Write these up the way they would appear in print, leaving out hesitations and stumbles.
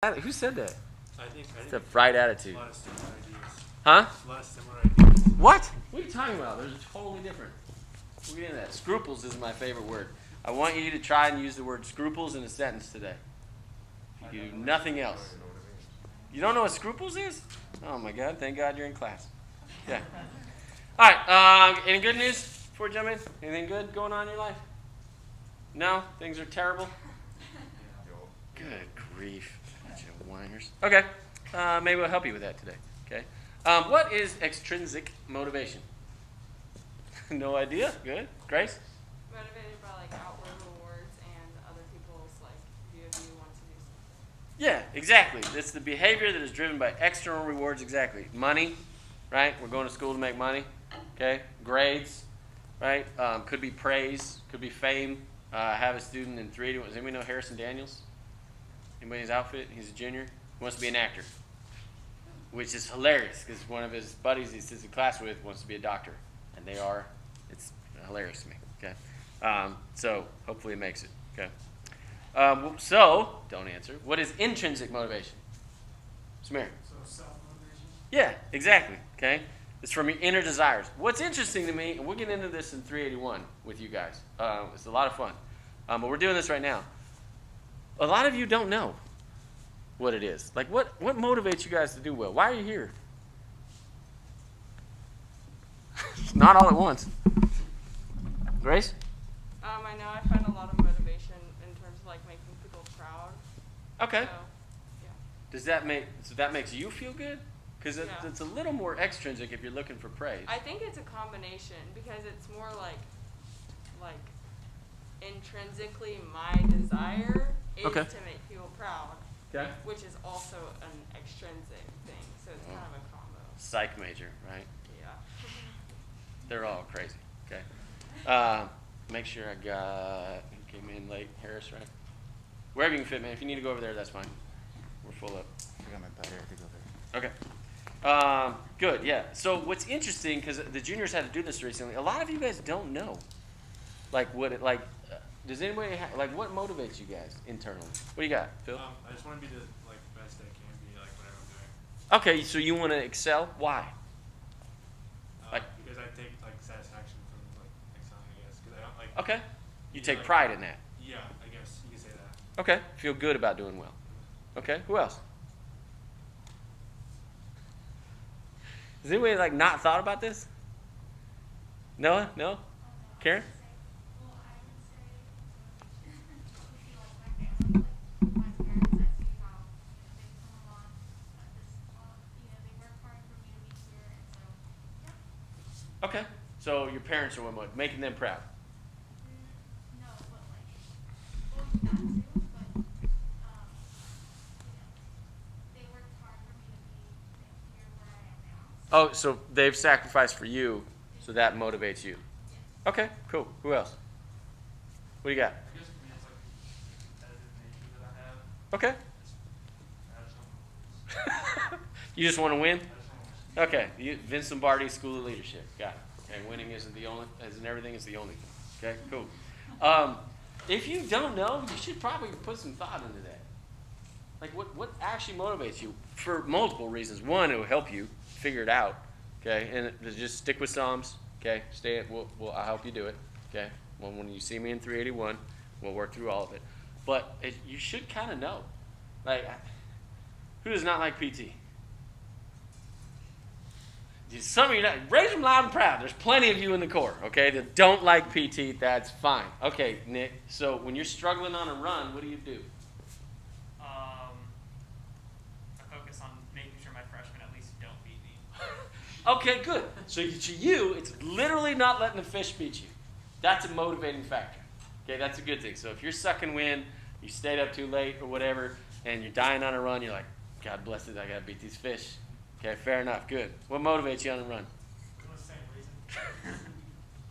Who said that? I It's think a right attitude. a lot of similar ideas. Huh? A lot of similar ideas. What? What are you talking about? There's totally different. We'll get into that. Scruples is my favorite word. I want you to try and use the word scruples in a sentence today. If you do nothing else. You don't know what scruples is? Oh my God! Thank God you're in class. Yeah. All right. Any good news before we jump in? Anything good going on in your life? No? Things are terrible? Good grief. Bunch of whiners. Okay. Maybe we'll help you with that today. Okay. What is extrinsic motivation? No idea? Good. Grace? Motivated by like outward rewards and other people's like view of you want to do something. Yeah, exactly. It's the behavior that is driven by external rewards. Exactly. Money, right? We're going to school to make money. Okay. Grades, right? Could be praise. Could be fame. I have a student in 381. Does anybody know Harrison Daniels? Anybody in his outfit? He's a junior. He wants to be an actor, which is hilarious because one of his buddies he sits in class with wants to be a doctor, and they are. It's hilarious to me. Okay, so hopefully he makes it. Okay, so don't answer. What is intrinsic motivation? Samir. So self-motivation? Yeah, exactly. Okay, it's from your inner desires. What's interesting to me, and we'll get into this in 381 with you guys. It's a lot of fun, but we're doing this right now. A lot of you don't know what it is. Like, what motivates you guys to do well? Why are you here? Not all at once. Grace? I know I find a lot of motivation in terms of like making people proud. Okay. So, yeah. Does that makes you feel good? Because Yeah. it's a little more extrinsic if you're looking for praise. I think it's a combination because it's more like intrinsically my desire is Okay. to make people proud, Okay. which is also an extrinsic thing. So it's kind of a combo. Psych major, right? Yeah. They're all crazy. Okay. Make sure I got. You came in late, Harris, right? Wherever you can fit, man. If you need to go over there, that's fine. We're full up. I got my battery. I think over there. Okay. Good, yeah. So what's interesting, because the juniors had to do this recently, a lot of you guys don't know. Does anybody what motivates you guys internally? What do you got, Phil? I just want to be the best I can be, whatever I'm doing. Okay, so you want to excel? Why? Because I take satisfaction from excelling, I guess. Because I don't Okay. You take like- pride in that. Yeah, I guess you could say that. Okay. Feel good about doing well. Okay. Who else? Has anybody not thought about this? Noah? No? Karen? Well, I would say would be like my family, like my parents. I see how they've come along. They work hard for me to be here, and so yeah. Okay. So your parents are making them proud. No, but well, that too. But they worked hard for me to be here where I am now. Oh, so they've sacrificed for you, so that motivates you. Okay, cool. Who else? What do you got? I guess for me, it's the competitive nature that I have. Okay. I just don't. You just want to win? I just don't. Okay. Vince Lombardi School of Leadership. Got it. Okay, winning isn't everything is the only thing. Okay, cool. If you don't know, you should probably put some thought into that. Like what actually motivates you for multiple reasons. One, it will help you figure it out. Okay, and just stick with SOMS. Okay, I'll help you do it. Okay, when you see me in 381, we'll work through all of it. But you should kind of know. Who does not like PT? Some of you, raise them loud and proud. There's plenty of you in the Corps, okay, that don't like PT. That's fine. Okay, Nick. So when you're struggling on a run, what do you do? I focus on making sure my freshmen at least don't beat me. Okay, good. So to you, it's literally not letting the fish beat you. That's a motivating factor. Okay, that's a good thing. So if you're sucking wind, you stayed up too late or whatever, and you're dying on a run, you're like, God bless it, I got to beat these fish. Okay, fair enough. Good. What motivates you on a run? For the same reason.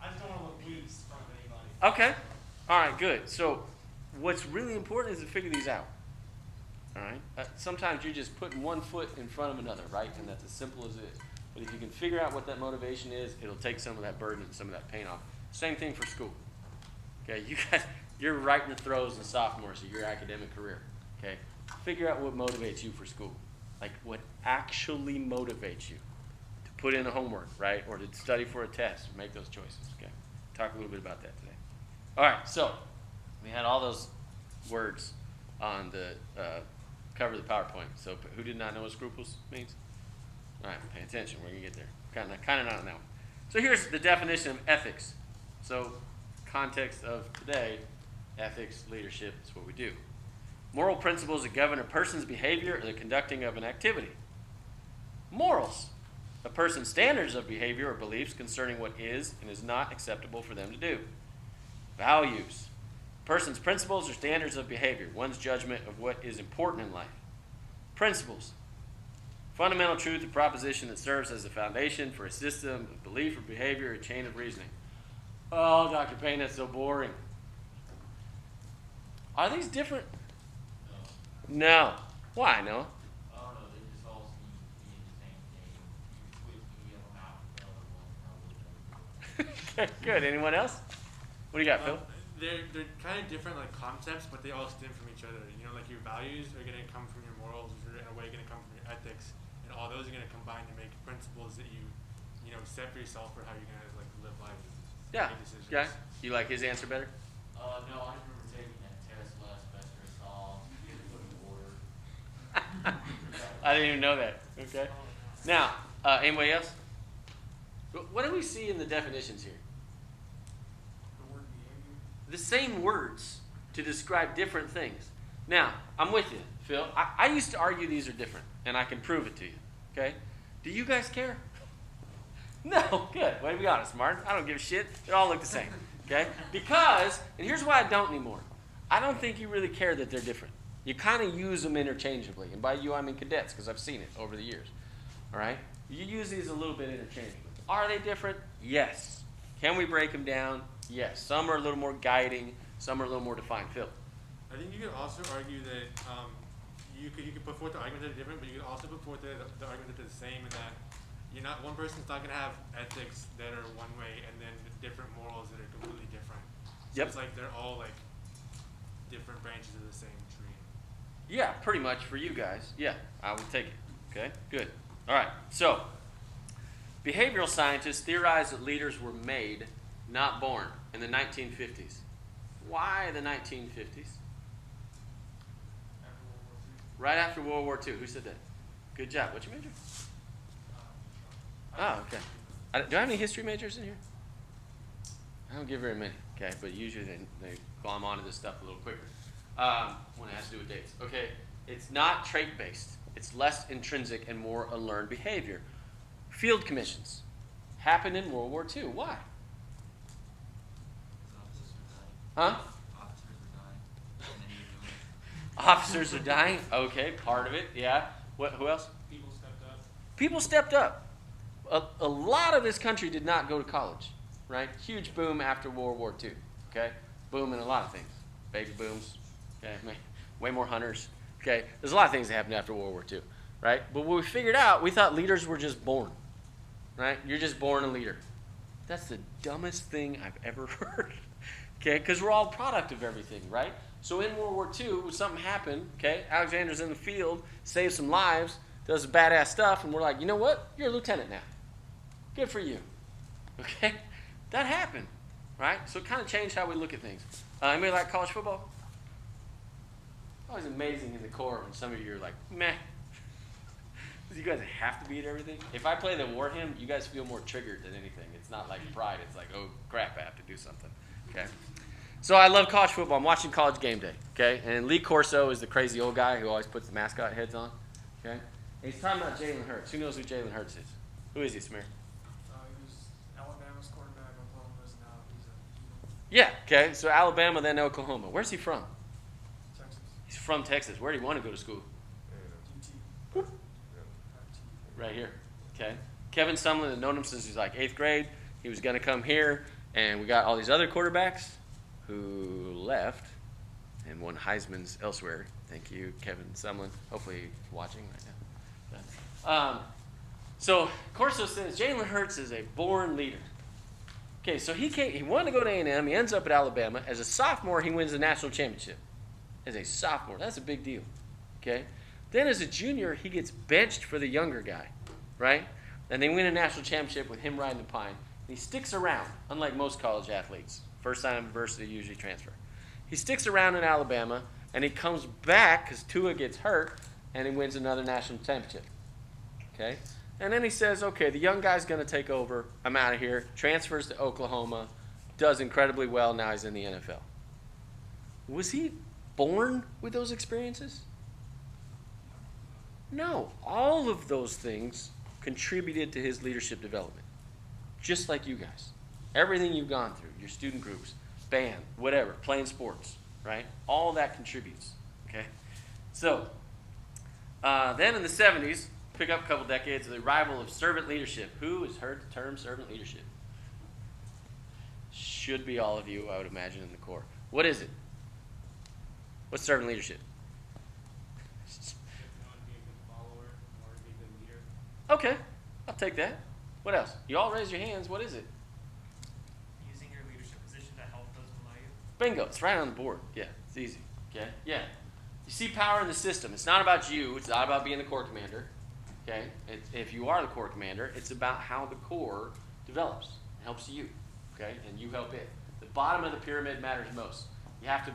I just don't want to look weak in front of anybody. Okay. All right, good. So what's really important is to figure these out. All right? Sometimes you're just putting one foot in front of another, right? And that's as simple as it is. But if you can figure out what that motivation is, it'll take some of that burden and some of that pain off. Same thing for school. Okay, you're right in the throes of sophomores of your academic career. Okay, figure out what motivates you for school. Like what actually motivates you to put in a homework, right? Or to study for a test, make those choices, okay? Talk a little bit about that today. All right, so we had all those words on the cover of the PowerPoint. So who did not know what scruples means? All right, pay attention. We're going to get there. Kind of not now. So here's the definition of ethics. So context of today, ethics, leadership, is what we do. Moral principles that govern a person's behavior or the conducting of an activity. Morals, a person's standards of behavior or beliefs concerning what is and is not acceptable for them to do. Values, a person's principles or standards of behavior, one's judgment of what is important in life. Principles, fundamental truth or proposition that serves as the foundation for a system of belief or behavior or chain of reasoning. Oh, Dr. Payne, that's so boring. Are these different? No. Why, no? I don't know, they just all seem to be in the same thing. You switch any of them out, the other one, Okay, good. Anyone else? What do you got, Phil? They're kind of different like concepts, but they all stem from each other. You know, like your values are gonna come from your morals, which are in a way gonna come from your ethics, and all those are gonna combine to make principles that you set for yourself for how you're gonna like live life. Yeah. Make decisions. Okay. You like his answer better? No, I remember taking that test last semester, saw, get it put in order. I didn't even know that. Okay. Now, anybody else? What do we see in the definitions here? The word behavior. The same words to describe different things. Now, I'm with you, Phil. I used to argue these are different, and I can prove it to you. Okay? Do you guys care? No, good. Way to be honest, Martin. I don't give a shit. They all look the same. Okay? Because, and here's why I don't anymore. I don't think you really care that they're different. You kind of use them interchangeably. And by you, I mean cadets, because I've seen it over the years. All right? You use these a little bit interchangeably. Are they different? Yes. Can we break them down? Yes. Some are a little more guiding. Some are a little more defined. Phil? I think you could also argue that you could put forth the argument that they're different, but you could also put forth the argument that they're the same, and that one person's not going to have ethics that are one way and then different morals that are completely different. So Yep. it's like they're all like different branches of the same tree. Yeah, pretty much for you guys. Yeah, I would take it. Okay, good. All right, so behavioral scientists theorize that leaders were made, not born, in the 1950s. Why the 1950s? Right after World War II. Who said that? Good job. What's your major? Oh, okay. Do I have any history majors in here? I don't get very many, okay? But usually they glom onto this stuff a little quicker when it has to do with dates. Okay, it's not trait-based. It's less intrinsic and more a learned behavior. Field commissions happened in World War II. Why? Huh? Officers are dying. Okay, part of it, yeah. What? Who else? People stepped up. People stepped up. A lot of this country did not go to college, right? Huge boom after World War II, okay? Boom in a lot of things. Baby booms, okay? Way more hunters, okay? There's a lot of things that happened after World War II, right? But what we figured out, we thought leaders were just born, right? You're just born a leader. That's the dumbest thing I've ever heard, okay? Because we're all a product of everything, right? So in World War II, when something happened, okay, Alexander's in the field, saves some lives, does badass stuff, and we're like, you know what? You're a lieutenant now. Good for you. Okay? That happened, right? So it kind of changed how we look at things. Anybody like college football? Always amazing in the Corps when some of you are like, meh. You guys have to be at everything. If I play the war hymn, you guys feel more triggered than anything. It's not like pride. It's like, oh, crap, I have to do something. Okay? So I love college football. I'm watching College Game Day. Okay? And Lee Corso is the crazy old guy who always puts the mascot heads on. Okay? And he's talking about Jalen Hurts. Who knows who Jalen Hurts is? Who is he, Samir? He was Alabama's quarterback, Oklahoma's now. He's a Yeah, okay. So Alabama, then Oklahoma. Where's he from? Texas. He's from Texas. Where do you want to go to school? UT. Right here. Okay. Kevin Sumlin had known him since he was like 8th grade. He was going to come here, and we got all these other quarterbacks who left and won Heisman's elsewhere. Thank you, Kevin Sumlin. Hopefully he's watching right now. So Corso says Jalen Hurts is a born leader. Okay, so he wanted to go to A&M. He ends up at Alabama. As a sophomore, he wins the national championship. As a sophomore, that's a big deal. Okay? Then as a junior, he gets benched for the younger guy, right? And they win a national championship with him riding the pine. And he sticks around, unlike most college athletes. First time adversity usually transfer. He sticks around in Alabama, and he comes back because Tua gets hurt, and he wins another national championship. Okay? And then he says, okay, the young guy's going to take over. I'm out of here. Transfers to Oklahoma. Does incredibly well. Now he's in the NFL. Was he born with those experiences? No. All of those things contributed to his leadership development. Just like you guys. Everything you've gone through, your student groups, band, whatever, playing sports, right? All that contributes, okay? So, then in the 70s, pick up a couple decades, the arrival of servant leadership. Who has heard the term servant leadership? Should be all of you, I would imagine, in the core. What is it? What's servant leadership? Okay, I'll take that. What else? You all raise your hands. What is it? Using your leadership position to help those below you. Bingo. It's right on the board. Yeah, it's easy. Okay? Yeah. You see power in the system. It's not about you. It's not about being the corps commander. Okay? If you are the corps commander, it's about how the corps develops. It helps you. Okay? And you help it. The bottom of the pyramid matters most. You have to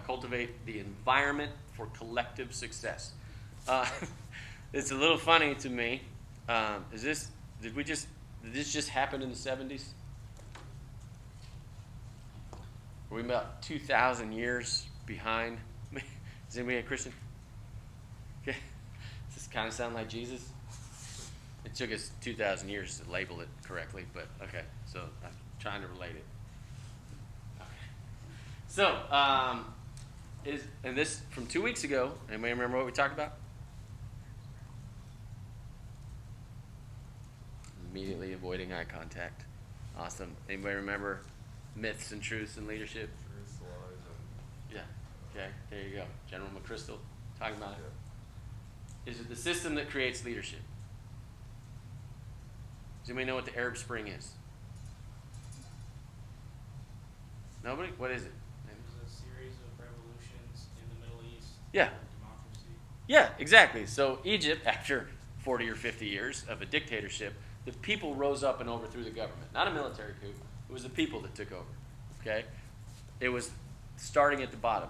cultivate the environment for collective success. It's a little funny to me. Did this just happen in the 70s? Were we about 2,000 years behind? Is anybody a Christian? Okay. Does this kind of sound like Jesus? It took us 2,000 years to label it correctly, but okay. So I'm trying to relate it. Okay. So, and this from 2 weeks ago. Anybody remember what we talked about? Immediately avoiding eye contact. Awesome. Anybody remember myths and truths in leadership? Truths, lies, and Yeah. Okay. There you go. General McChrystal talking about it. Is it the system that creates leadership? Does anybody know what the Arab Spring is? Nobody? What is it? It was a series of revolutions in the Middle East. Yeah. Democracy. Yeah, exactly. So Egypt, after 40 or 50 years of a dictatorship, the people rose up and overthrew the government. Not a military coup. It was the people that took over. Okay? It was starting at the bottom.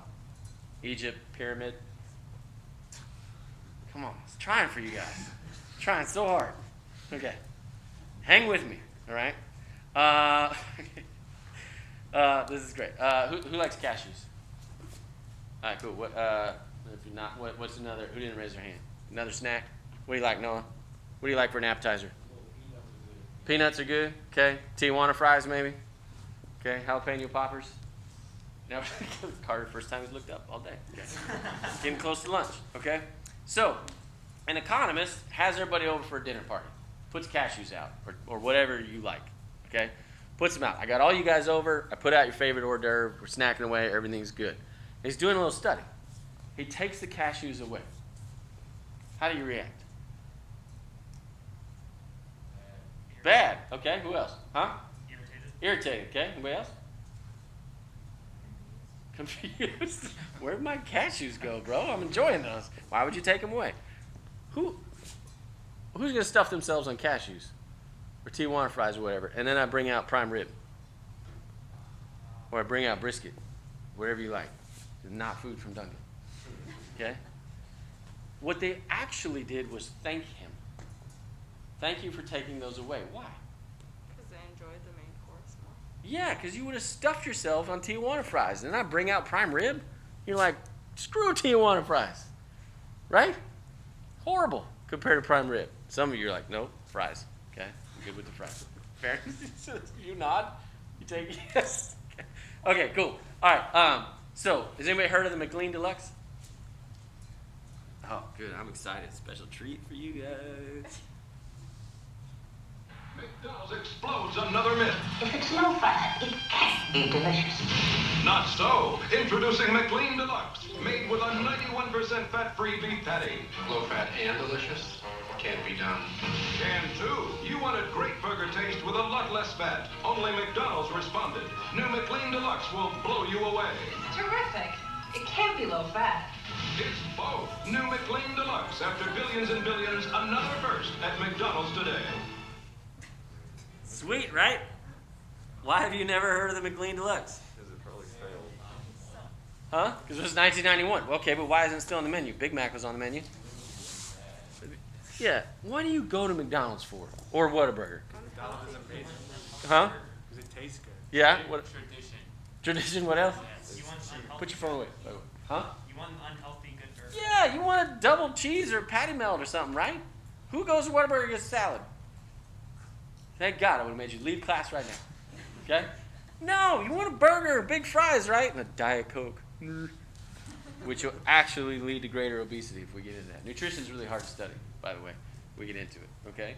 Egypt, pyramid. Come on. It's trying for you guys. Trying so hard. Okay. Hang with me. All right? This is great. Who likes cashews? All right, cool. What, if you're not, what's another? Who didn't raise their hand? Another snack? What do you like, Noah? What do you like for an appetizer? Peanuts are good. Okay. Tijuana fries, maybe. Okay. Jalapeno poppers. Now, Carter, first time he's looked up all day. Okay. Getting close to lunch. Okay. So, an economist has everybody over for a dinner party. Puts cashews out, or whatever you like. Okay. Puts them out. I got all you guys over. I put out your favorite hors d'oeuvre. We're snacking away. Everything's good. He's doing a little study. He takes the cashews away. How do you react? Bad. Okay. Who else? Huh? Irritated. Okay. Anybody else? Confused. Where'd my cashews go, bro? I'm enjoying those. Why would you take them away? Who's gonna stuff themselves on cashews or Tijuana fries or whatever? And then I bring out prime rib, or I bring out brisket, whatever you like. It's not food from Duncan. Okay. What they actually did was thank him. Thank you for taking those away. Why? Because they enjoyed the main course more. Yeah, because you would have stuffed yourself on Tijuana fries. And then I bring out prime rib. You're like, screw Tijuana fries. Right? Horrible compared to prime rib. Some of you are like, nope, fries. Okay? I'm good with the fries. Fair? You nod? You take yes? Okay, cool. All right. So, has anybody heard of the McLean Deluxe? Oh, good. I'm excited. Special treat for you guys. McDonald's explodes another myth. If it's low fat, it can't be delicious. Not so. Introducing McLean Deluxe, made with a 91% fat-free beef patty. low fat and delicious. Can't be done. Can too. You wanted great burger taste with a lot less fat. Only McDonald's responded. New McLean Deluxe will blow you away. Terrific. It can't be low fat. It's both. New McLean Deluxe. After billions and billions, another first at McDonald's today. Sweet, right? Why have you never heard of the McLean Deluxe? Because it probably failed. Huh? Because it was 1991. Well, okay, but why isn't it still on the menu? Big Mac was on the menu. Yeah. What do you go to McDonald's for? Or Whataburger? McDonald's is amazing. Huh? Because it tastes good. Yeah? What? Tradition. Tradition, what else? Yes. You want unhealthy. Put your phone away. By the way. Huh? You want an unhealthy good burger. Yeah, you want a double cheese or patty melt or something, right? Who goes to Whataburger and gets a salad? Thank God I would have made you leave class right now. Okay? No, you want a burger, big fries, right? And a Diet Coke. Which will actually lead to greater obesity if we get into that. Nutrition is really hard to study, by the way. We get into it, okay?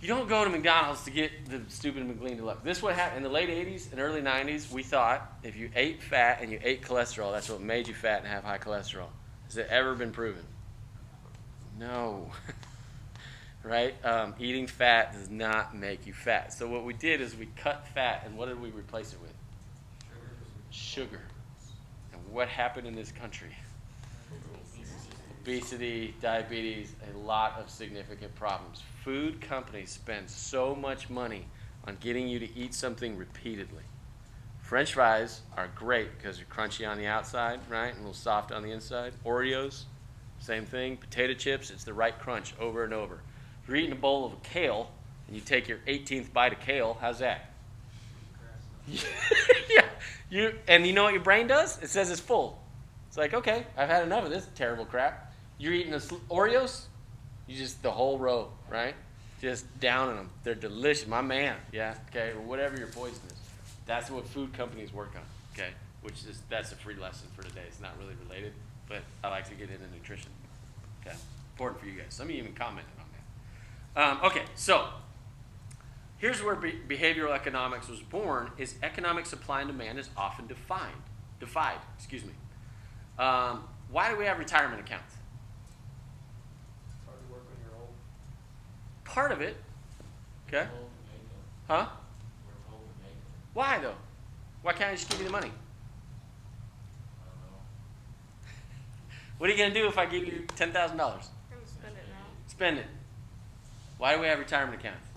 You don't go to McDonald's to get the stupid McLean Deluxe. This is what happened in the late 80s and early 90s. We thought if you ate fat and you ate cholesterol, that's what made you fat and have high cholesterol. Has it ever been proven? No. Right? Eating fat does not make you fat. So what we did is we cut fat, and what did we replace it with? Sugar. And what happened in this country? Obesity, diabetes, a lot of significant problems. Food companies spend so much money on getting you to eat something repeatedly. French fries are great because they're crunchy on the outside, right, and a little soft on the inside. Oreos, same thing. Potato chips, it's the right crunch over and over. If you're eating a bowl of kale and you take your 18th bite of kale, how's that? Yeah. And you know what your brain does? It says it's full. It's like, okay, I've had enough of this terrible crap. You're eating Oreos, you just the whole row, right? Just downing them. They're delicious. My man, yeah, okay, or whatever your poison is. That's what food companies work on, okay? That's a free lesson for today. It's not really related, but I like to get into nutrition. Okay, important for you guys. Some of you even commented on that. Okay, so here's where behavioral economics was born. Is economic supply and demand is often defied. Excuse me. Why do we have retirement accounts? It's hard to work when you're old. Part of it. Okay. Huh? Why though? Why can't I just give you the money? What are you going to do if I give you $10,000? I'm gonna spend it now. Spend it. Why do we have retirement accounts?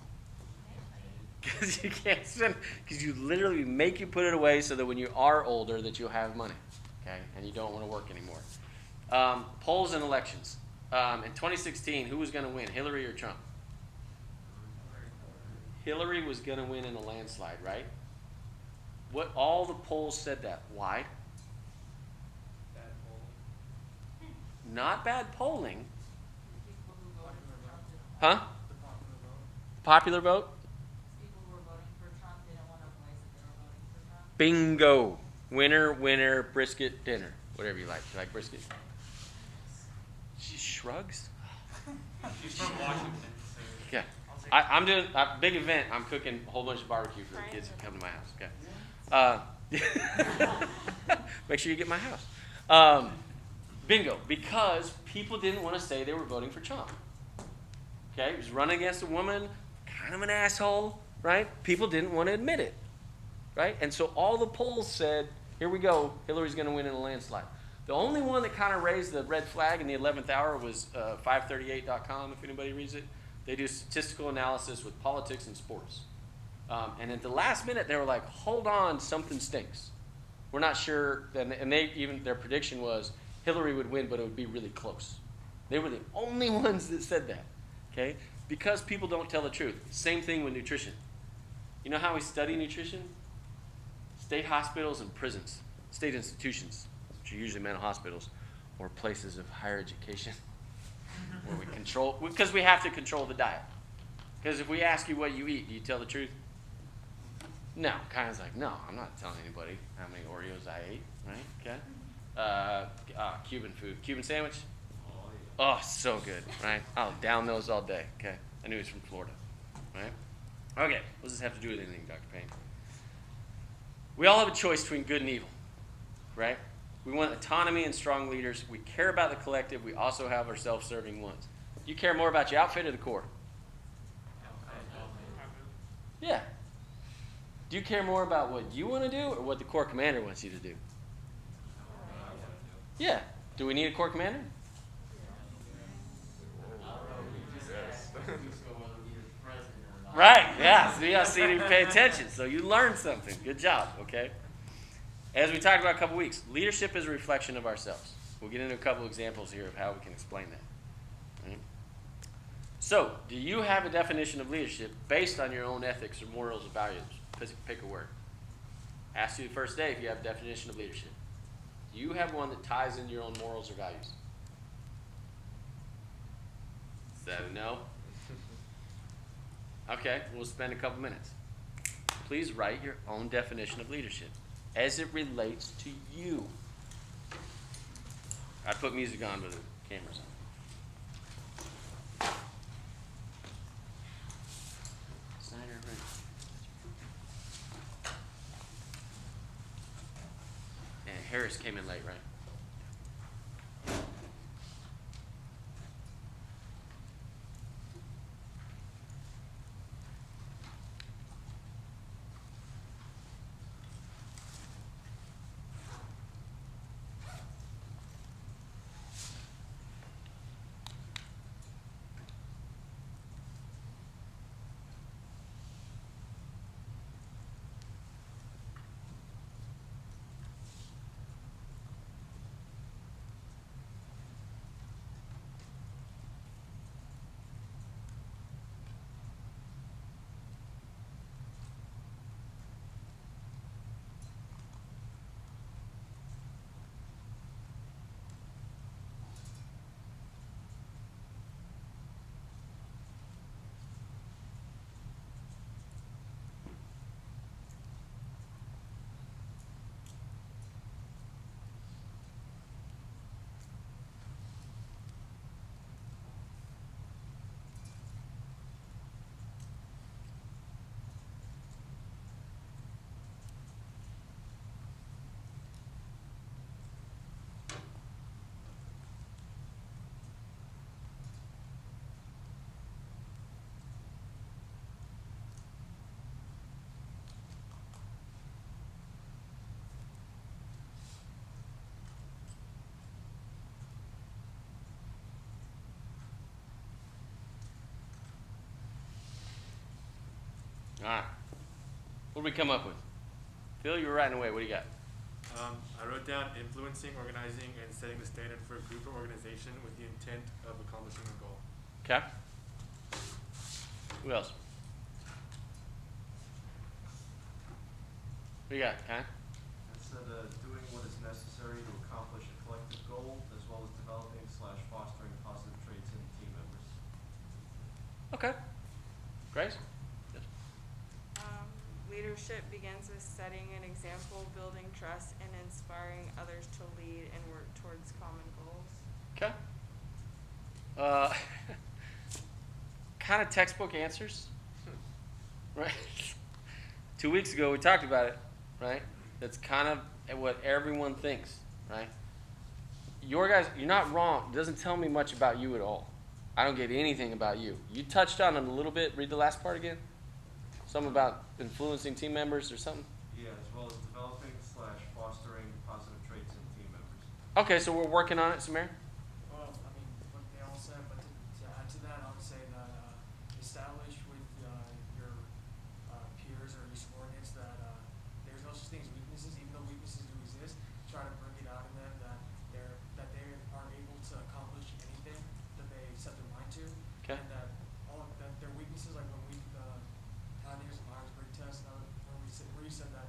Because you can't spend. Because you literally make you put it away so that when you are older that you'll have money, okay, and you don't want to work anymore. Polls and elections. In 2016, who was going to win, Hillary or Trump? Hillary was going to win in a landslide, right? What all the polls said that. Why? Bad polling. Not bad polling. People who voted for Trump didn't Huh? The popular vote. Popular vote? People who were voting for Trump didn't want to voice that they were voting for Trump. Bingo. Winner, winner, brisket dinner. Whatever you like. You like brisket? She shrugs. She's from Washington. So Yeah. I'm doing a big event. I'm cooking a whole bunch of barbecue for the kids that come to my house. Okay. Make sure you get my house. Bingo. Because people didn't want to say they were voting for Trump. Okay. He was running against a woman, kind of an asshole, right? People didn't want to admit it, right? And so all the polls said, here we go, Hillary's going to win in a landslide. The only one that kind of raised the red flag in the 11th hour was 538.com, if anybody reads it. They do statistical analysis with politics and sports. And at the last minute, they were like, hold on, something stinks. We're not sure. And their prediction was Hillary would win, but it would be really close. They were the only ones that said that, okay? Because people don't tell the truth. Same thing with nutrition. You know how we study nutrition? State hospitals and prisons, state institutions, which are usually mental hospitals, or places of higher education, where we control, because we have to control the diet. Because if we ask you what you eat, do you tell the truth? No, kind of like, no, I'm not telling anybody how many Oreos I ate, right? Okay. Cuban food. Cuban sandwich? Oh, so good, right? I'll down those all day, okay? I knew he was from Florida, right? Okay, what does this have to do with anything, Dr. Payne? We all have a choice between good and evil, right? We want autonomy and strong leaders. We care about the collective. We also have our self-serving ones. Do you care more about your outfit or the Corps? Yeah. Do you care more about what you want to do or what the Corps commander wants you to do? Yeah. Do we need a corps commander? Right, yeah. So you got to see if you pay attention. So you learned something. Good job, okay? As we talked about a couple weeks, leadership is a reflection of ourselves. We'll get into a couple examples here of how we can explain that. Right? So, do you have a definition of leadership based on your own ethics or morals or values? Pick a word. Ask you the first day if you have a definition of leadership. Do you have one that ties into your own morals or values? Is that a no? Okay, we'll spend a couple minutes. Please write your own definition of leadership as it relates to you. I put music on with the cameras on. Snyder, right. And Harris came in late, right? All right. What did we come up with? Phil, you were writing away. What do you got? I wrote down influencing, organizing, and setting the standard for a group or organization with the intent of accomplishing a goal. Okay. Who else? What do you got, Kai? I said doing what is necessary to accomplish a collective goal, as well as developing/fostering positive traits in team members. Okay. Grace? Yes. Leadership begins with setting an example, building trust, and inspiring others to lead and work towards common goals. Okay. Kind of textbook answers, right? 2 weeks ago we talked about it, right? That's kind of what everyone thinks, right? Your guys, you're not wrong. It doesn't tell me much about you at all. I don't get anything about you. You touched on it a little bit. Read the last part again. Something about influencing team members or something? Yeah, as well as developing/fostering positive traits in team members. Okay, so we're working on it, Samir? Well, I mean, what they all said, but to add to that, I would say that establish with your peers or your subordinates that there's no such thing as weaknesses, even though weaknesses do exist. Try to bring it out in them that they are able to accomplish anything that they set their mind to, Okay. and that that their weaknesses, like when we had here's a Myers-Briggs test, where you said that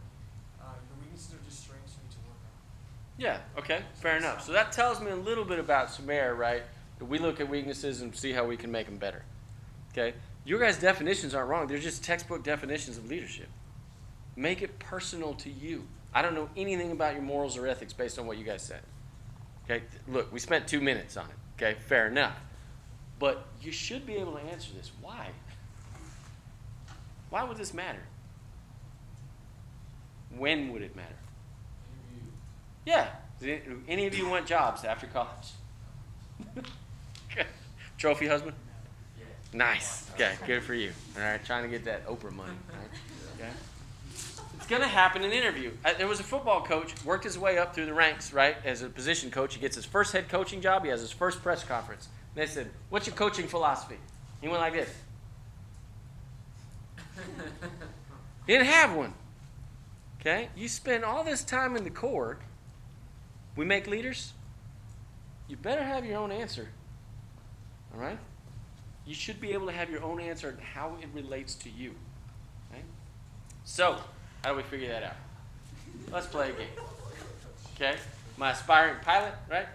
your weaknesses are just strengths you need to work on. Yeah, okay, fair enough. So that tells me a little bit about Samir, right? That we look at weaknesses and see how we can make them better. Okay? Your guys' definitions aren't wrong. They're just textbook definitions of leadership. Make it personal to you. I don't know anything about your morals or ethics based on what you guys said. Okay? Look, we spent 2 minutes on it. Okay? Fair enough. But you should be able to answer this. Why? Why would this matter? When would it matter? Yeah. Do any of you want jobs after college? Trophy husband? Nice. Okay, good for you. All right, trying to get that Oprah money. Right? Okay. It's going to happen in an interview. There was a football coach, worked his way up through the ranks, right? As a position coach, he gets his first head coaching job. He has his first press conference. And they said, "What's your coaching philosophy?" He went like this. He didn't have one. Okay? You spend all this time in the Corps. We make leaders. You better have your own answer. All right? You should be able to have your own answer and how it relates to you. Okay? So, how do we figure that out? Let's play a game. Okay? My aspiring pilot, right?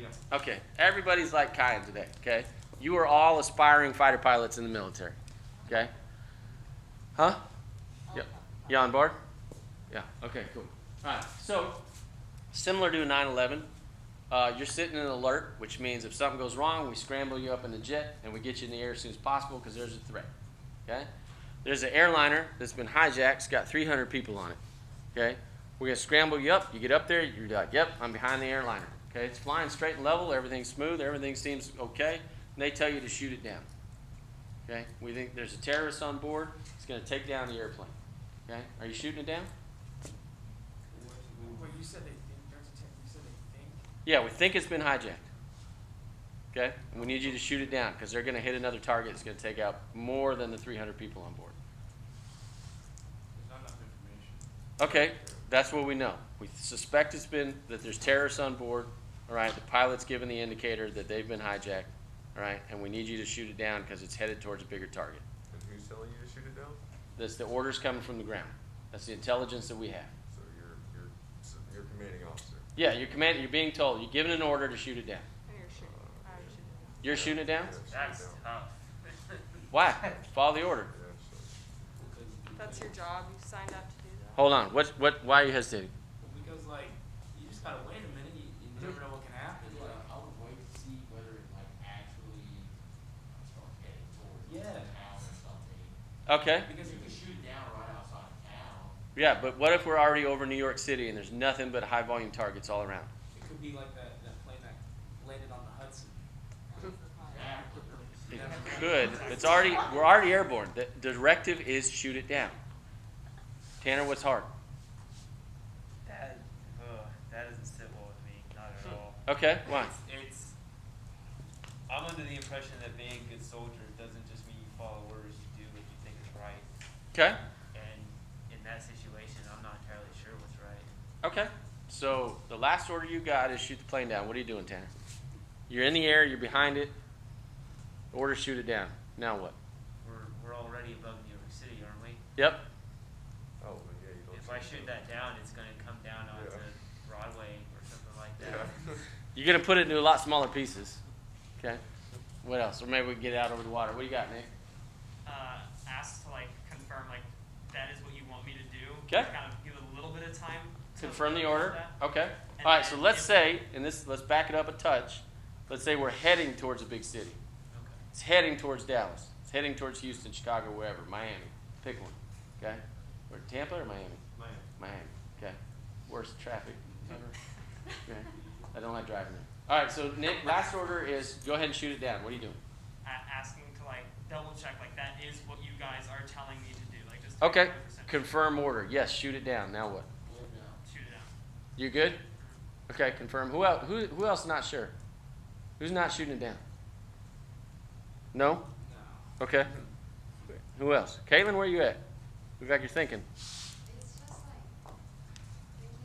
Yeah. Okay. Everybody's like Kyan today. Okay? You are all aspiring fighter pilots in the military. Okay? Huh? Yeah. You on board? Yeah. Okay, cool. All right. So, similar to 9/11, you're sitting in an alert, which means if something goes wrong, we scramble you up in the jet and we get you in the air as soon as possible because there's a threat. Okay? There's an airliner that's been hijacked. It's got 300 people on it. Okay? We're going to scramble you up. You get up there. You're like, yep, I'm behind the airliner. Okay? It's flying straight and level. Everything's smooth. Everything seems okay. And they tell you to shoot it down. Okay? We think there's a terrorist on board. It's going to take down the airplane. Okay? Are you shooting it down? Wait, you said they think you said they think? Yeah, we think it's been hijacked. Okay? And we need you to shoot it down because they're going to hit another target that's going to take out more than the 300 people on board. There's not enough information. Okay, that's what we know. We suspect it's been that there's terrorists on board. All right, the pilot's given the indicator that they've been hijacked. All right, and we need you to shoot it down because it's headed towards a bigger target. And who's telling you to shoot it down? That's the orders coming from the ground. That's the intelligence that we have. So you're commanding officer. Yeah, you're being told. You're given an order to shoot it down. And you're shooting. I would shoot it. You're shooting it down? That's tough. Why? Follow the order. Yeah, so That's your job. You signed up to do that. Hold on. Why are you hesitating? Because like you just gotta wait a minute. You never know what can happen. Yeah, Like, I would wait to see whether it like actually starts heading towards Yeah. town or something. Okay. Because you can shoot it down right outside of town. Yeah, but what if we're already over New York City and there's nothing but high volume targets all around? it could be like that plane that landed on the Hudson. It could. We're already airborne. The directive is shoot it down. Tanner, what's hard? That doesn't sit well with me, not at all. Okay, why? It's I'm under the impression that being a good soldier doesn't just mean you follow orders, you do what you think is right. Okay. And in that situation, I'm not entirely sure what's right. Okay. So the last order you got is shoot the plane down. What are you doing, Tanner? You're in the air, you're behind it. Order shoot it down. Now what? We're already above New York City, aren't we? Yep. oh, but yeah, you don't. If I shoot that down, it's going to come down onto Yeah. Broadway or something like that. Yeah. You're gonna put it into a lot smaller pieces. Okay. What else? Or maybe we can get it out over the water. What do you got, Nick? Asked to like confirm like that is what you want me to do. Okay. Kind of give it a little bit of time. to Confirm the think order. about that. Okay. And All right. So then let's if- say, let's back it up a touch. Let's say we're heading towards a big city. Okay. It's heading towards Dallas. It's heading towards Houston, Chicago, wherever. Miami. Pick one. Okay. Or Tampa or Miami? Miami. Miami. Okay. Worst traffic ever. Okay. I don't like driving there. All right. So Nick, last order is go ahead and shoot it down. What are you doing? Asking to like double check like that is what you guys are telling me to do. Like just Okay. 100% Confirm order. Yes. Shoot it down. Now what? shoot it down. You good? Okay. Confirm. Who else? Who else not sure? Who's not shooting it down? No? No. Okay. Who else? Caitlin, where you at? Look like you're thinking. It's just like, thinking,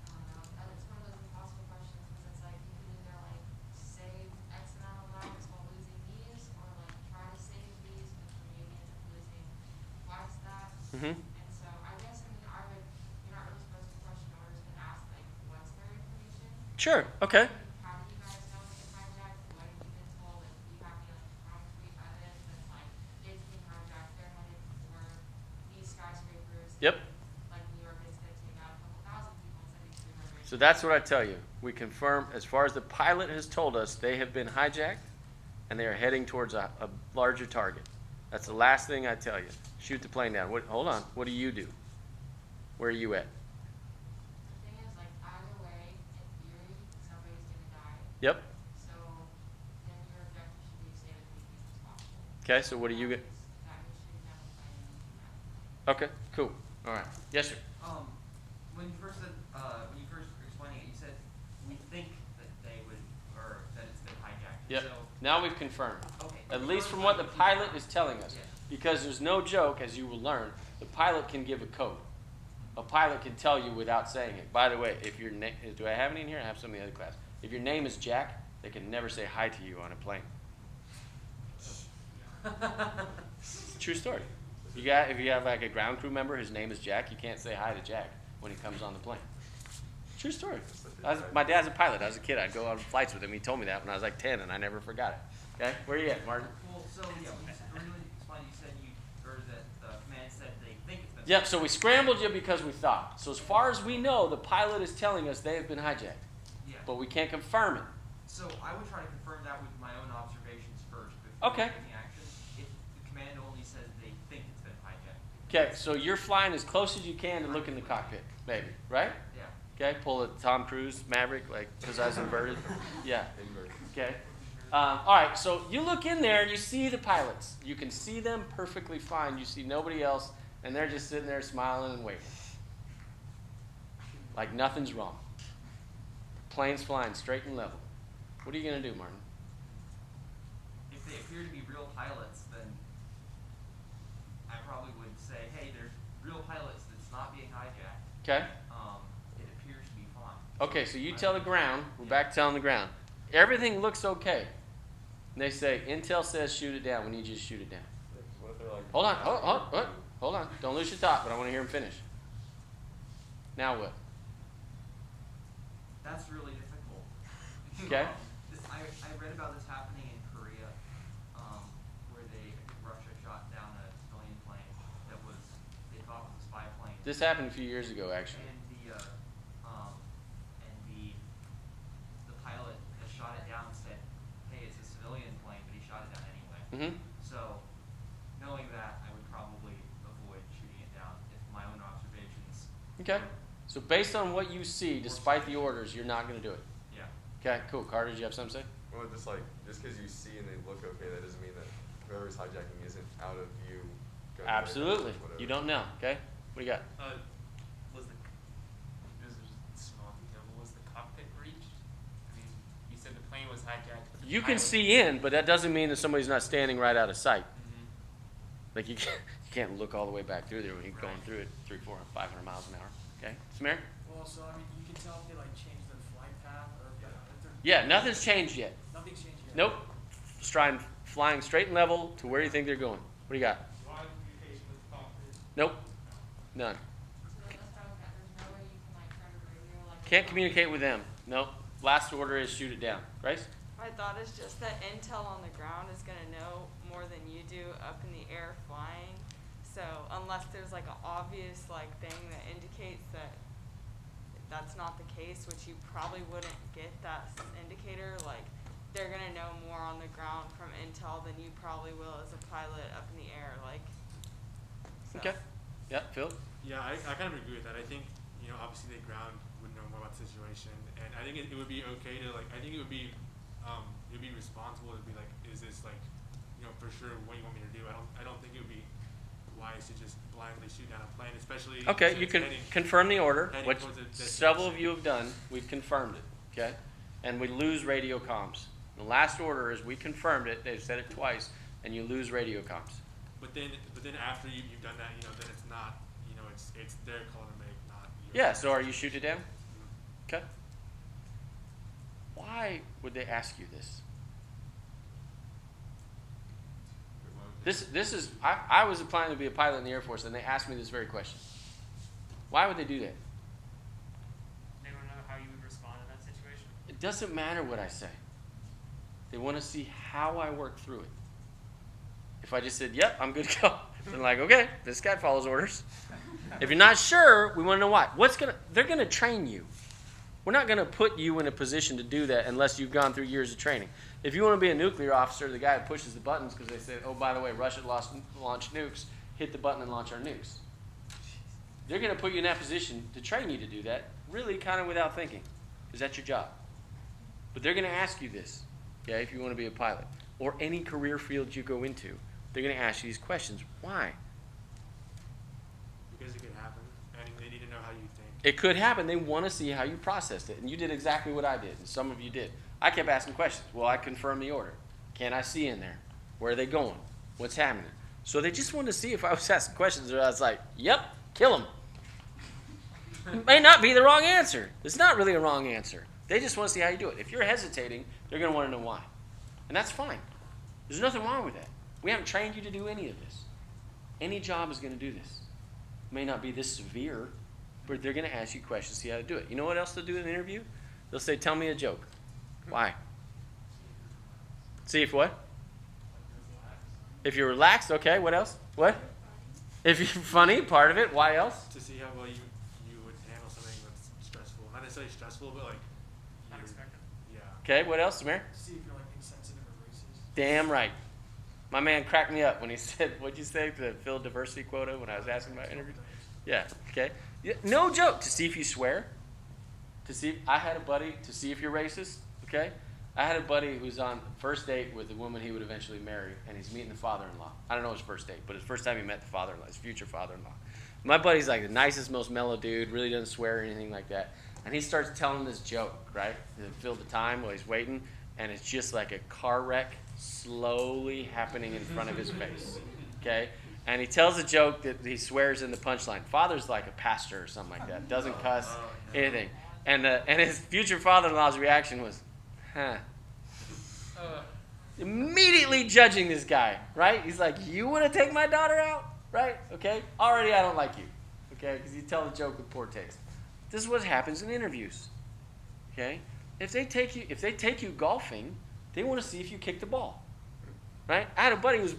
I don't know, it's one of those impossible questions, because it's like, you can either like save X amount of lives while losing these, or like try to save these, but you maybe end up losing twice that. Mm-hmm. And so I guess, I mean, you're not really supposed to question orders, but ask like, what's their information? Sure. Okay. How do you guys know it's been hijacked? What have you been told? Like, do you have any like concrete evidence that's like, it's being hijacked, they're headed for these skyscrapers? Yep. Like New York is gonna take out a couple thousand people instead of 300. So that's what I tell you. We confirm, as far as the pilot has told us, they have been hijacked, and they are heading towards a larger target. That's the last thing I tell you. Shoot the plane down. Hold on. What do you do? Where are you at? The thing is, like, either way, in theory, somebody's gonna die. Yep. So then your objective should be to save as many people as possible. Okay. So what do you get? That means shooting down the plane and then shooting down the plane. Okay. Cool. All right. Yes, sir. When you first said, when you first were explaining it, you said we think that they would, or that it's been hijacked. Yep. So, Now we've confirmed. okay. At least from what the pilot is telling us. Yeah. Because there's no joke, as you will learn, the pilot can give a code. A pilot can tell you without saying it. By the way, if your name, do I have any in here? I have some in the other class. If your name is Jack, they can never say hi to you on a plane. True story. If you have like a ground crew member, his name is Jack, you can't say hi to Jack when he comes on the plane. True story. My dad's a pilot. I was a kid. I'd go on flights with him. He told me that when I was like 10, and I never forgot it. Okay, where are you at, Martin? Well, so yeah, when you really explained, you said or that the command said they think it's been. Yep. So we scrambled you because we thought. So as far as we know, the pilot is telling us they have been hijacked, Yeah. but we can't confirm it. So I would try to confirm that with my own observations first before Okay. taking action. If the command only says they think it's been hijacked. Okay. So you're flying as close as you can to look in the cockpit, maybe, right? Yeah. Okay. Pull a Tom Cruise Maverick, like because I was inverted. Yeah. Inverted. Okay. All right, so you look in there and you see the pilots. You can see them perfectly fine. You see nobody else, and they're just sitting there smiling and waving. Like nothing's wrong. Plane's flying straight and level. What are you going to do, Martin? If they appear to be real pilots, then I probably would say, hey, there's real pilots that's not being hijacked. Okay. It appears to be fine. Okay, so you tell the ground. We're back to telling the ground. Everything looks okay. And they say, Intel says shoot it down. We need you to shoot it down. What if they're like, Hold on. Hold on. Don't lose your thought, but I want to hear him finish. Now what? That's really difficult. Okay. I read about this happening in Korea, where I think Russia shot down a civilian plane that they thought was a spy plane. This happened a few years ago, actually. And the pilot that shot it down said, hey, it's a civilian plane, but he shot it down anyway. Mm-hmm. So, knowing that, I would probably avoid shooting it down if my own observations. Okay. So based on what you see, despite the orders, you're not going to do it. Yeah. Okay, cool. Carter, did you have something to say? well, just because you see and they look okay, that doesn't mean that whoever's hijacking isn't out of view. going right Absolutely. whatever. You don't know. Okay. What do you got? Was the this is a small detail, but was the cockpit breached? I mean, you said the plane was hijacked. But the You can pilot- see in, but that doesn't mean that somebody's not standing right out of sight. Mhm. Like you can't look all the way back through there when you're going through it 300, 400, 500 miles an hour. Okay, Samir? Well, so I mean, you can tell if they like change their flight path or if they're. Yeah, nothing's changed yet. Nothing's changed yet. Nope. Flying straight and level to where you think they're going. What do you got? Live communication with the cockpit. Nope. None. So let's start with that. There's no way you can like try to radio like. Can't communicate with them. Nope. Last order is shoot it down. Grace? My thought is just that intel on the ground is going to know more than you do up in the air flying. So unless there's like an obvious like thing that indicates that that's not the case, which you probably wouldn't get that indicator, like they're going to know more on the ground from intel than you probably will as a pilot up in the air. Like. So. Okay. Yeah, Phil? Yeah, I kind of agree with that. I think, obviously the ground would know more about the situation, and I think it would be okay to I think it would be responsible to be like, is this for sure what you want me to do? I don't think it would be wise to just blindly shoot down a plane, especially. Okay, since you can heading- confirm the order, heading which towards a several of destination. you have done. We've confirmed it, okay? And we lose radio comms. The last order is we confirmed it, they've said it twice, and you lose radio comms. But then after you've done that, then it's not, it's their call to make, not yours. Yeah, so are you shooting it down? Okay. Why would they ask you this? This is, I was applying to be a pilot in the Air Force, and they asked me this very question. Why would they do that? They don't know how you would respond in that situation. It doesn't matter what I say. They want to see how I work through it. If I just said, yep, I'm good to go, they're like, okay, this guy follows orders. If you're not sure, we want to know why. They're going to train you. We're not going to put you in a position to do that unless you've gone through years of training. If you want to be a nuclear officer, the guy who pushes the buttons because they say, oh, by the way, Russia launched nukes, hit the button and launch our nukes. They're going to put you in that position to train you to do that, really kind of without thinking, because that's your job. But they're going to ask you this, okay, if you want to be a pilot, or any career field you go into. They're going to ask you these questions. Why? Because it could happen, and they need to know how you think. It could happen. They want to see how you processed it. And you did exactly what I did, and some of you did. I kept asking questions. Well, I confirmed the order. Can I see in there? Where are they going? What's happening? So they just wanted to see if I was asking questions, or I was like, yep, kill them. It may not be the wrong answer. It's not really a wrong answer. They just want to see how you do it. If you're hesitating, they're going to want to know why. And that's fine. There's nothing wrong with that. We haven't trained you to do any of this. Any job is going to do this. It may not be this severe, but they're going to ask you questions, see how to do it. You know what else they'll do in an interview? They'll say, tell me a joke. Why? See if what? If you're relaxed, okay, what else? What? If you're funny, part of it. Why else? To see how well you would handle something that's stressful. Not necessarily stressful, but like Unexpected. Yeah. Okay, what else, Samir? To see if you're like insensitive or racist. Damn right. My man cracked me up when he said, what'd you say, the Phil diversity quota when I was asking about interviews? Yeah, okay. Yeah, no joke. To see if you swear. To see, I had a buddy, to see if you're racist, okay? I had a buddy who's on first date with the woman he would eventually marry, and he's meeting the father-in-law. I don't know his first date, but his first time he met the father-in-law, his future father-in-law. My buddy's like the nicest, most mellow dude, really doesn't swear or anything like that. And he starts telling this joke, right? To fill the time while he's waiting, and it's just like a car wreck slowly happening in front of his face, okay? And he tells a joke that he swears in the punchline. Father's like a pastor or something like that, doesn't cuss, anything. And his future father-in-law's reaction was, huh. Immediately judging this guy, right? He's like, you want to take my daughter out? Right? Okay? Already I don't like you. Okay? Because you tell the joke with poor taste. This is what happens in interviews. Okay? If they take you golfing, they want to see if you kick the ball. Right? I had a buddy who was,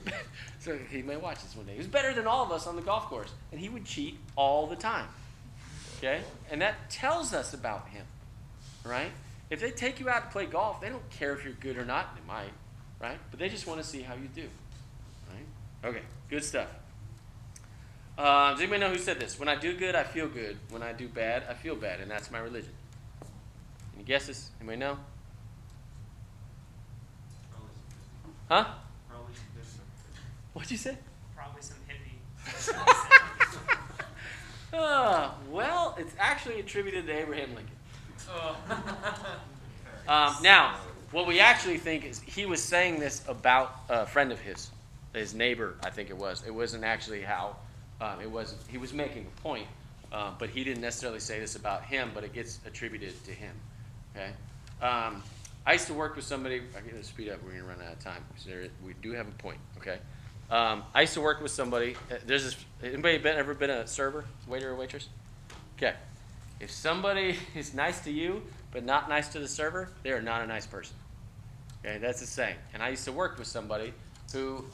so he may watch this one day. He was better than all of us on the golf course. And he would cheat all the time. Okay? And that tells us about him. Right? If they take you out to play golf, they don't care if you're good or not. They might. Right? But they just want to see how you do. Right? Okay. Good stuff. Does anybody know who said this? When I do good, I feel good. When I do bad, I feel bad. And that's my religion. Any guesses? Anybody know? Huh? Probably some hippie. What'd you say? Probably some hippie. Well, it's actually attributed to Abraham Lincoln. Oh. Now, what we actually think is he was saying this about a friend of his neighbor, I think it was. It wasn't actually how it was. He was making a point, but he didn't necessarily say this about him, but it gets attributed to him. Okay. I used to work with somebody. I'm going to speed up. We're going to run out of time. We do have a point. Okay. I used to work with somebody. There's this. Anybody ever been a server, waiter or waitress? Okay. If somebody is nice to you but not nice to the server, they are not a nice person. Okay, that's the saying. And I used to work with somebody who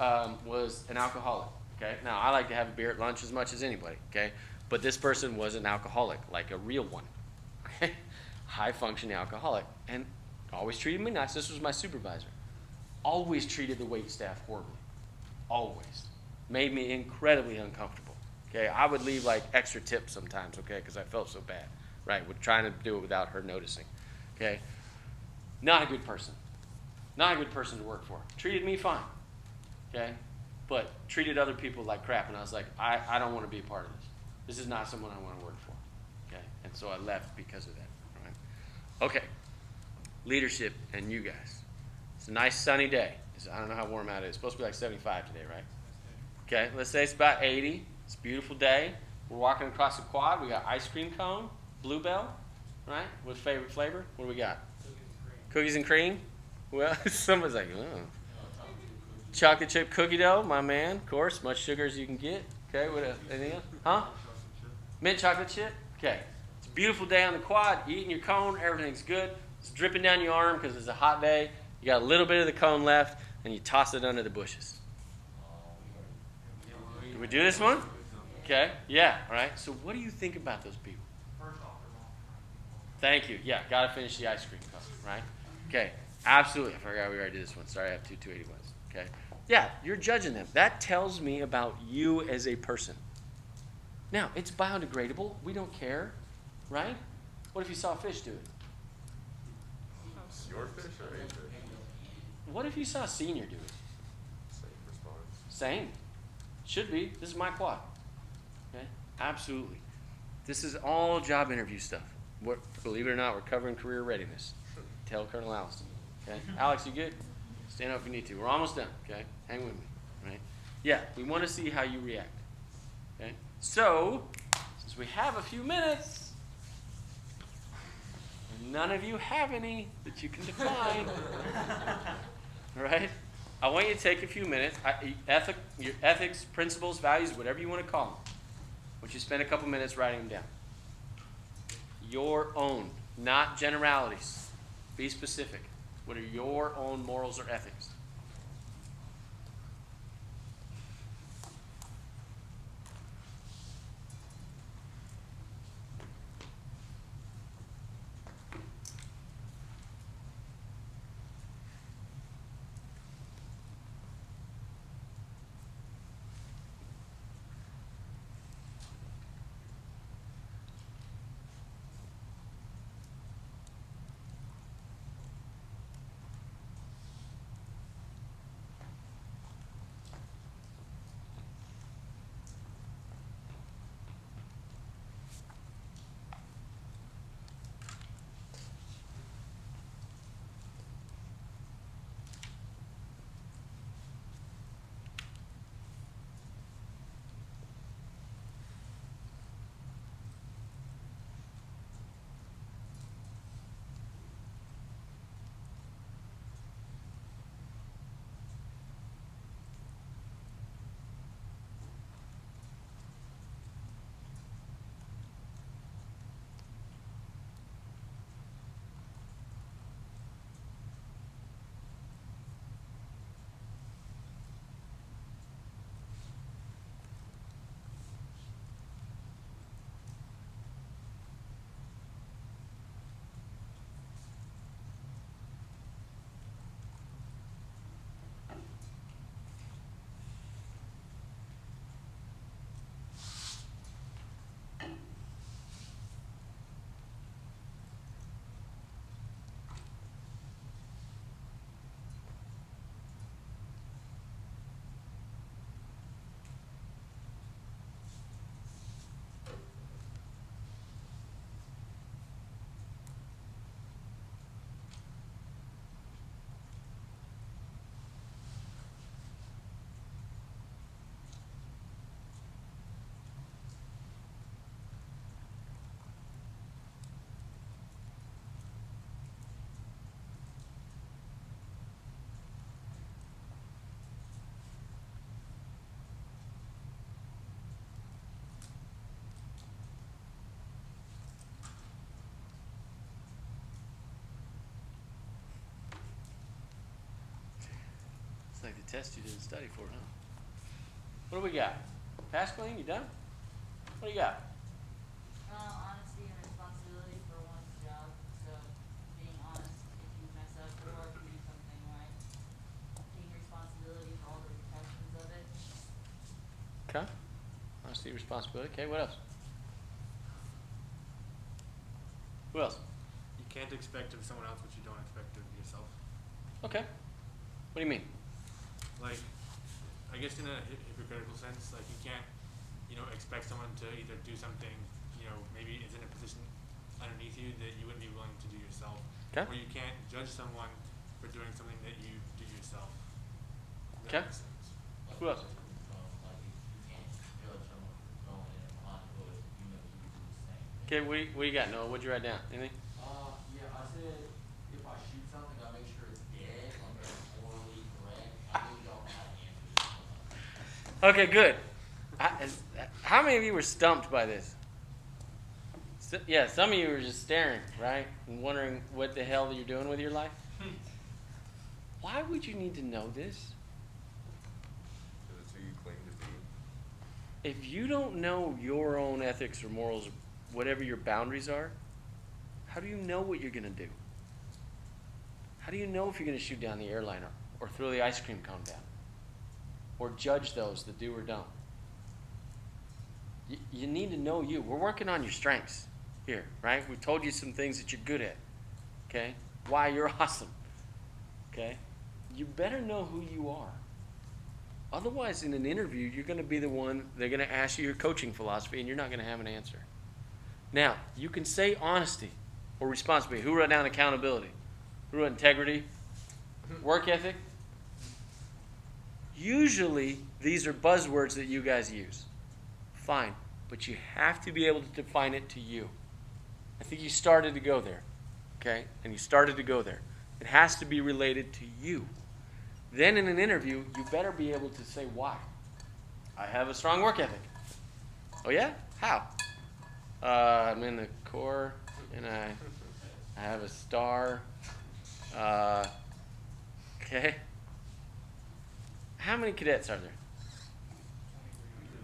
was an alcoholic. Okay. Now I like to have a beer at lunch as much as anybody. Okay. But this person was an alcoholic, like a real one. Okay. High functioning alcoholic, and always treated me nice. This was my supervisor. Always treated the wait staff horribly. Always. Made me incredibly uncomfortable. Okay, I would leave like extra tips sometimes, okay, because I felt so bad, right? With trying to do it without her noticing. Okay, not a good person. Not a good person to work for. Treated me fine, okay, but treated other people like crap, and I was like, I don't want to be a part of this. This is not someone I want to work for, okay, and so I left because of that. Right? Okay, leadership and you guys. It's a nice sunny day. I don't know how warm out it is. It's supposed to be like 75 today, right? Okay, let's say it's about 80. It's a beautiful day. We're walking across the quad. We got ice cream cone, Bluebell, right? What's favorite flavor? What do we got? Cookies and cream. Well, somebody's like, oh. Chocolate chip cookie dough, my man. Of course, much sugar as you can get. Okay, what anything else? Huh? Mint chocolate chip. Okay, it's a beautiful day on the quad. You're eating your cone. Everything's good. It's dripping down your arm because it's a hot day. You got a little bit of the cone left, and you toss it under the bushes. Can we do this one? Okay, yeah, all right. So what do you think about those people? Thank you. Yeah, got to finish the ice cream cone, right? Okay, absolutely. I forgot we already did this one. Sorry, I have two 281s. Okay. Yeah, you're judging them. That tells me about you as a person. Now, it's biodegradable. We don't care, right? What if you saw a fish do it? Your fish or a fish? What if you saw a senior do it? Same response. Same. Should be. This is my quad. Okay? Absolutely. This is all job interview stuff. Believe it or not, we're covering career readiness. Tell Colonel Allison. Okay? Alex, you good? Stand up if you need to. We're almost done. Okay? Hang with me. Right? Yeah, we want to see how you react. Okay? So, since we have a few minutes, and none of you have any that you can define, right? I want you to take a few minutes. Your ethics, principles, values, whatever you want to call them. I want you to spend a couple minutes writing them down. Your own, not generalities. Be specific. What are your own morals or ethics? It's like the test you didn't study for, huh? What do we got? Pass clean, you done? What do you got? Honesty and responsibility for one's job. So being honest if you mess up or if you do something right. Taking responsibility for all the repercussions of it. Okay. Honesty, responsibility. Okay, what else? Who else? You can't expect of someone else what you don't expect of yourself. Okay. What do you mean? Like, I guess in a hypocritical sense, like you can't, expect someone to either do something, maybe is in a position underneath you that you wouldn't be willing to do yourself. Okay. Or you can't judge someone for doing something that you do yourself. Does Okay. that make sense? Who else? Like you can't judge someone for going in behind the bush, you know you do the same thing. Okay, what do you got, Noah? What'd you write down? Anything? Yeah, I said if I shoot something, I make sure it's dead, like it's morally correct. I really don't know how to answer this. Okay, good. How many of you were stumped by this? Yeah, some of you were just staring, right? And wondering what the hell you're doing with your life. Why would you need to know this? Because it's who you claim to be. If you don't know your own ethics or morals, whatever your boundaries are, how do you know what you're going to do? How do you know if you're going to shoot down the airliner or throw the ice cream cone down? Or judge those that do or don't? You need to know you. We're working on your strengths here, right? We've told you some things that you're good at, okay? Why you're awesome, okay? You better know who you are. Otherwise, in an interview, you're going to be the one, they're going to ask you your coaching philosophy, and you're not going to have an answer. Now, you can say honesty or responsibility. Who wrote down accountability? Who wrote integrity? Work ethic? Usually, these are buzzwords that you guys use. Fine, but you have to be able to define it to you. I think you started to go there, okay? And you started to go there. It has to be related to you. Then in an interview, you better be able to say why. I have a strong work ethic. Oh yeah? How? I'm in the Corps, and I have a star. Okay. How many cadets are there?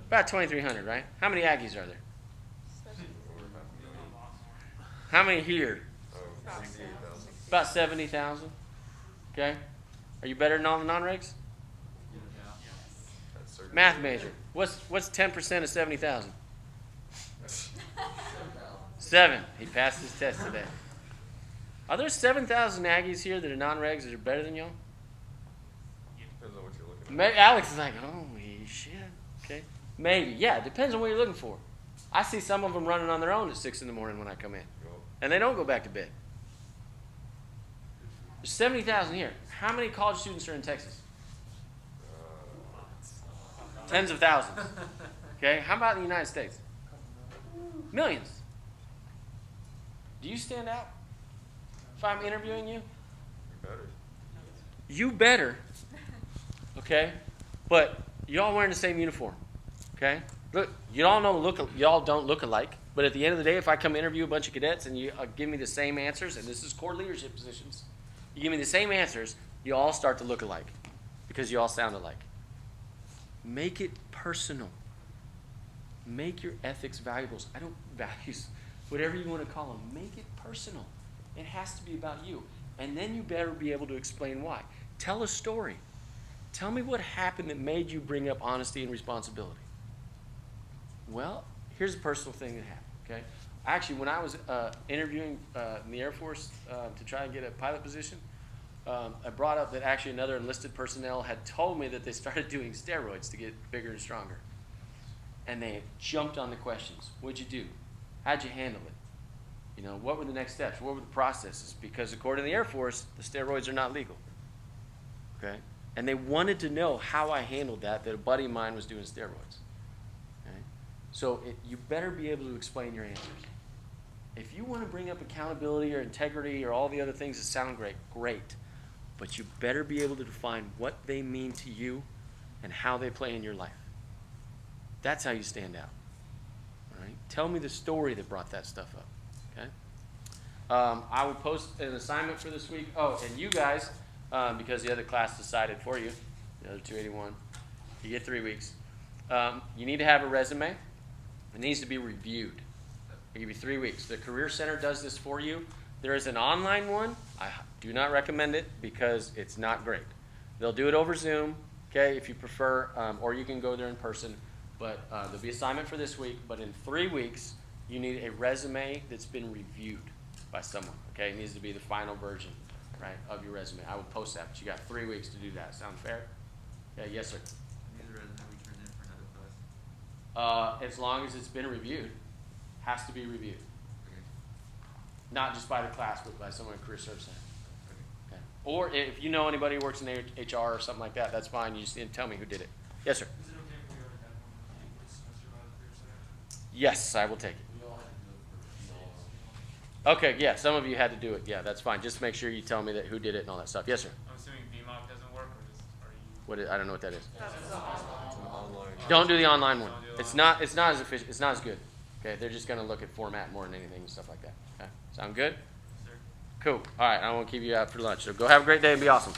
About 2,300, right? How many Aggies are there? How many here? About 70,000. Okay. Are you better than all the non-regs? Math major. What's 10% of 70,000? 7. He passed his test today. Are there 7,000 Aggies here that are non-regs that are better than y'all? Depends on what you're looking at. Alex is like, holy shit. Okay. Maybe. Yeah, it depends on what you're looking for. I see some of them running on their own at 6 in the morning when I come in. And they don't go back to bed. There's 70,000 here. How many college students are in Texas? Tens of thousands. Okay. How about in the United States? Millions. Do you stand out if I'm interviewing you? You better. Okay? But y'all wearing the same uniform. Okay? Look, y'all don't look alike. But at the end of the day, if I come interview a bunch of cadets and you give me the same answers, and this is core leadership positions, you give me the same answers, you all start to look alike because you all sound alike. Make it personal. Make your ethics valuables. Values, whatever you want to call them. Make it personal. It has to be about you. And then you better be able to explain why. Tell a story. Tell me what happened that made you bring up honesty and responsibility. Well, here's a personal thing that happened. Okay, actually, when I was interviewing in the Air Force to try and get a pilot position, I brought up that actually another enlisted personnel had told me that they started doing steroids to get bigger and stronger. And they jumped on the questions. What'd you do? How'd you handle it? You know, what were the next steps? What were the processes? Because according to the Air Force, the steroids are not legal. Okay? And they wanted to know how I handled that a buddy of mine was doing steroids. Okay? So you better be able to explain your answers. If you want to bring up accountability or integrity or all the other things that sound great, great. But you better be able to define what they mean to you and how they play in your life. That's how you stand out. All right? Tell me the story that brought that stuff up. Okay? I will post an assignment for this week. Oh, and you guys, because the other class decided for you, the other 281, you get 3 weeks. You need to have a resume. It needs to be reviewed. I'll give you 3 weeks. The Career Center does this for you. There is an online one. I do not recommend it because it's not great. They'll do it over Zoom, okay, if you prefer, or you can go there in person. But there'll be an assignment for this week. But in 3 weeks, you need a resume that's been reviewed by someone. Okay, it needs to be the final version, right, of your resume. I will post that, but you got 3 weeks to do that. Sound fair? Yeah. Yes, sir. Need a resume we turn in for another class. As long as it's been reviewed, has to be reviewed. Not just by the class, but by someone at Career Service Center. Okay. Or if you know anybody who works in HR or something like that, that's fine. You just need to tell me who did it. Yes, sir. Is it okay if we already had one this semester by the Career Center? Yes, I will take it. We all had to do it for Okay, yeah, some of you had to do it. Yeah, that's fine. Just make sure you tell me that who did it and all that stuff. Yes, sir. I'm assuming VMOC doesn't work, or are you? I don't know what that is. Online. Don't do the online one. It's not as efficient. It's not as good. Okay, they're just going to look at format more than anything and stuff like that. Okay, sound good? Sir. Cool. All right, I won't keep you out for lunch. So go have a great day and be awesome.